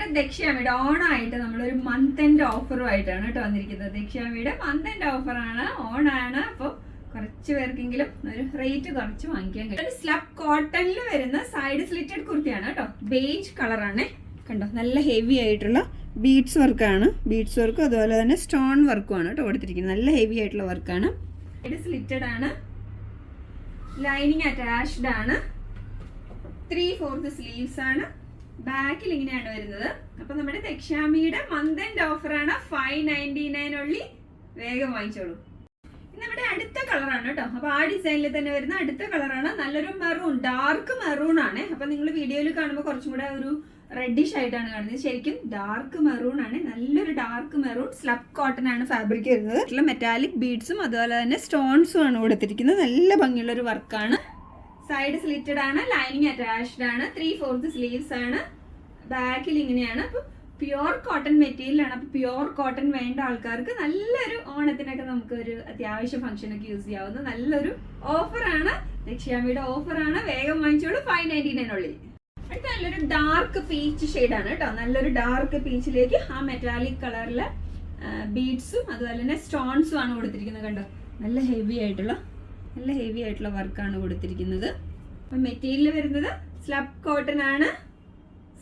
നമ്മുടെ ദക്ഷ്യാമിയുടെ ഓണമായിട്ട് നമ്മളൊരു month end ഓഫറുമായിട്ടാണ് കേട്ടോ വന്നിരിക്കുന്നത്. ദക്ഷ്യാമിയുടെ മന്ത് എൻഡ് ഓഫറാണ്, ഓണാണ്. അപ്പോൾ കുറച്ച് പേർക്കെങ്കിലും ഒരു റേറ്റ് കുറച്ച് വാങ്ങിക്കാൻ കഴിയും. ഒരു സ്ലബ് കോട്ടണിൽ വരുന്ന സൈഡ് സ്ലിറ്റഡ് കുർത്തിയാണ് കേട്ടോ. ബേജ് കളറാണ്, കണ്ടോ, നല്ല ഹെവി ആയിട്ടുള്ള ബീഡ്സ് വർക്കാണ്. ബീഡ്സ് വർക്കും അതുപോലെ തന്നെ സ്റ്റോൺ വർക്കുമാണ് കേട്ടോ കൊടുത്തിരിക്കുന്നത്. നല്ല ഹെവി ആയിട്ടുള്ള വർക്കാണ്. സൈഡ് സ്ലിറ്റഡ് ആണ്, ലൈനിങ് അറ്റാച്ച്ഡ് ആണ്, 3/4 സ്ലീവ്സ് ആണ്. ബാക്കിൽ ഇങ്ങനെയാണ് വരുന്നത്. അപ്പൊ നമ്മുടെ ദക്ഷ്യാമിയുടെ മന്ത് എൻഡ് ഓഫറാണ്, 599 ഉള്ളി. വേഗം വാങ്ങിച്ചോളൂ. നമ്മുടെ അടുത്ത കളറാണ് കേട്ടോ. അപ്പൊ ആ ഡിസൈനിൽ തന്നെ വരുന്ന അടുത്ത കളറാണ്. നല്ലൊരു മെറൂൺ, ഡാർക്ക് മെറൂൺ ആണ്. അപ്പൊ നിങ്ങൾ വീഡിയോയിൽ കാണുമ്പോൾ കുറച്ചും കൂടെ ഒരു റെഡിഷ് ആയിട്ടാണ് കാണുന്നത്. ശരിക്കും ഡാർക്ക് മെറൂൺ ആണ്. നല്ലൊരു ഡാർക്ക് മെറൂൺ. സ്ലബ് കോട്ടൺ ആണ് ഫാബ്രിക് വരുന്നത്. മെറ്റാലിക് ബീഡ്സും അതുപോലെ തന്നെ സ്റ്റോൺസും ആണ് കൊടുത്തിരിക്കുന്നത്. നല്ല ഭംഗിയുള്ള ഒരു വർക്കാണ്. സൈഡ് സ്ലിറ്റഡ് ആണ്, ലൈനിങ് അറ്റാച്ച്ഡ് ആണ്, 3/4 സ്ലീവ്സ് ആണ്. ബാക്കിൽ ഇങ്ങനെയാണ്. അപ്പൊ പ്യുവർ കോട്ടൺ മെറ്റീരിയൽ ആണ്. അപ്പൊ പ്യുവർ കോട്ടൺ വേണ്ട ആൾക്കാർക്ക് നല്ലൊരു ഓണത്തിനൊക്കെ നമുക്ക് ഒരു അത്യാവശ്യ ഫംഗ്ഷനൊക്കെ യൂസ് ചെയ്യാവുന്ന നല്ലൊരു ഓഫറാണ്. ദക്ഷ്യാമിയുടെ ഓഫറാണ്. വേഗം വാങ്ങിച്ചോളൂ, 599 ഉള്ളിൽ. അടുത്ത നല്ലൊരു ഡാർക്ക് പീച്ച് ഷെയ്ഡാണ് കേട്ടോ. നല്ലൊരു ഡാർക്ക് പീച്ചിലേക്ക് ആ മെറ്റാലിക് കളറിലെ ബീഡ്സും അതുപോലെ തന്നെ സ്റ്റോൺസും ആണ് കൊടുത്തിരിക്കുന്നത്. കണ്ടോ, നല്ല ഹെവി ആയിട്ടുള്ള വർക്കാണ് കൊടുത്തിരിക്കുന്നത്. അപ്പം മെറ്റീരിയൽ വരുന്നത് സ്ലബ് കോട്ടൺ ആണ്.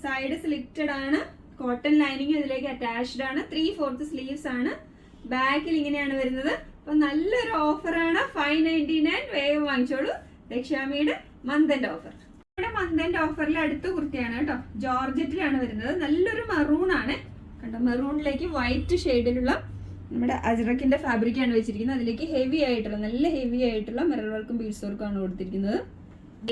സൈഡ് സ്ലിറ്റഡ് ആണ്. കോട്ടൺ ലൈനിങ് ഇതിലേക്ക് അറ്റാച്ച്ഡ് ആണ്. 3/4 സ്ലീവ്സ് ആണ്. ബാക്കിൽ ഇങ്ങനെയാണ് വരുന്നത്. അപ്പൊ നല്ലൊരു ഓഫറാണ്, 599. വേഗം വാങ്ങിച്ചോളൂ. ദക്ഷ്യാമിയുടെ മന്ത് എൻഡ് ഓഫർ. നമ്മുടെ മന്ത് എൻഡ് ഓഫറിൽ അടുത്ത കുർത്തിയാണ് കേട്ടോ. ജോർജറ്റിലാണ് വരുന്നത്. നല്ലൊരു മെറൂൺ ആണ് കണ്ടോ. മെറൂണിലേക്ക് വൈറ്റ് ഷെയ്ഡിലുള്ള നമ്മുടെ അജ്രക്കിന്റെ ഫാബ്രിക് ആണ് വെച്ചിരിക്കുന്നത്. അതിലേക്ക് നല്ല ഹെവി ആയിട്ടുള്ള മിറർ വർക്കും ബീഡ്സ് വർക്കും ആണ് കൊടുത്തിരിക്കുന്നത്.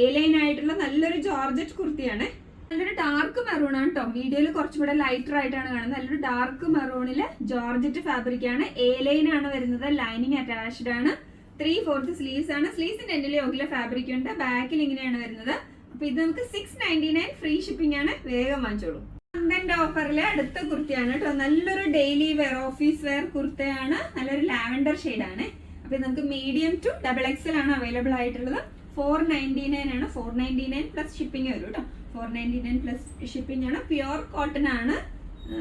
എ ലൈൻ ആയിട്ടുള്ള നല്ലൊരു ജോർജറ്റ് കുർത്തിയാണ്. നല്ലൊരു ഡാർക്ക് മെറൂൺ ആണ് കേട്ടോ. വീഡിയോയിൽ കുറച്ചുകൂടെ ലൈറ്റർ ആയിട്ടാണ് കാണുന്നത്. നല്ലൊരു ഡാർക്ക് മെറൂണില് ജോർജറ്റ് ഫാബ്രിക് ആണ്. എ ലൈൻ ആണ് വരുന്നത്. ലൈനിങ് അറ്റാച്ച്ഡ് ആണ്. 3/4 സ്ലീവ്സ് ആണ്. സ്ലീവ്സിന്റെ എൻഡിൽ യോക്കിലെ ഫാബ്രിക് ഉണ്ട്. ബാക്കിൽ ഇങ്ങനെയാണ് വരുന്നത്. അപ്പൊ ഇത് നമുക്ക് 699, ഫ്രീ ഷിപ്പിംഗ് ആണ്. വേഗം വാങ്ങിച്ചോളൂ. മന്ത് ഓഫറിലെ അടുത്ത കുർത്തിയാണ് കേട്ടോ. നല്ലൊരു ഡെയിലി വെയർ, ഓഫീസ് വെയർ കുർത്തയാണ്. നല്ലൊരു ലാവൻഡർ ഷെയ്ഡ് ആണ്. അപ്പൊ നമുക്ക് മീഡിയം ടു XXL ആണ് അവൈലബിൾ ആയിട്ടുള്ളത്. 499 ആണ്. 499 പ്ലസ് ഷിപ്പിംഗ് വരും കേട്ടോ. 499 പ്ലസ് ഷിപ്പിംഗ് ആണ്. പ്യുവർ കോട്ടൺ ആണ്.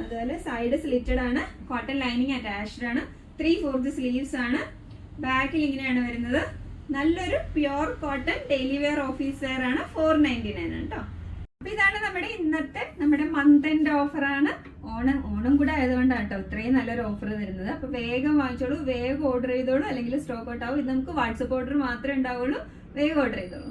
അതുപോലെ സൈഡ് സ്ലിറ്റഡ് ആണ്. കോട്ടൺ ലൈനിങ് അറ്റാച്ച്ഡ് ആണ്. 3/4 സ്ലീവ്സ് ആണ്. ബാക്കിൽ ഇങ്ങനെയാണ് വരുന്നത്. നല്ലൊരു pure cotton daily wear office wear ആണ്. 499 ആണ് കേട്ടോ. അപ്പൊ ഇതാണ് നമ്മുടെ മന്ത് എൻഡ് ഓഫർ ആണ്. ഓണം കൂടെ ആയതുകൊണ്ടാണ് കേട്ടോ ഇത്രയും നല്ലൊരു ഓഫർ തരുന്നത്. അപ്പൊ വേഗം വാങ്ങിച്ചോളൂ, വേഗം ഓർഡർ ചെയ്തോളൂ, അല്ലെങ്കിൽ സ്റ്റോക്ക് ഔട്ട് ആവും. ഇത് നമുക്ക് വാട്സപ്പ് ഓർഡർ മാത്രമേ ഉണ്ടാവുള്ളൂ. വേഗം ഓർഡർ ചെയ്തോളൂ.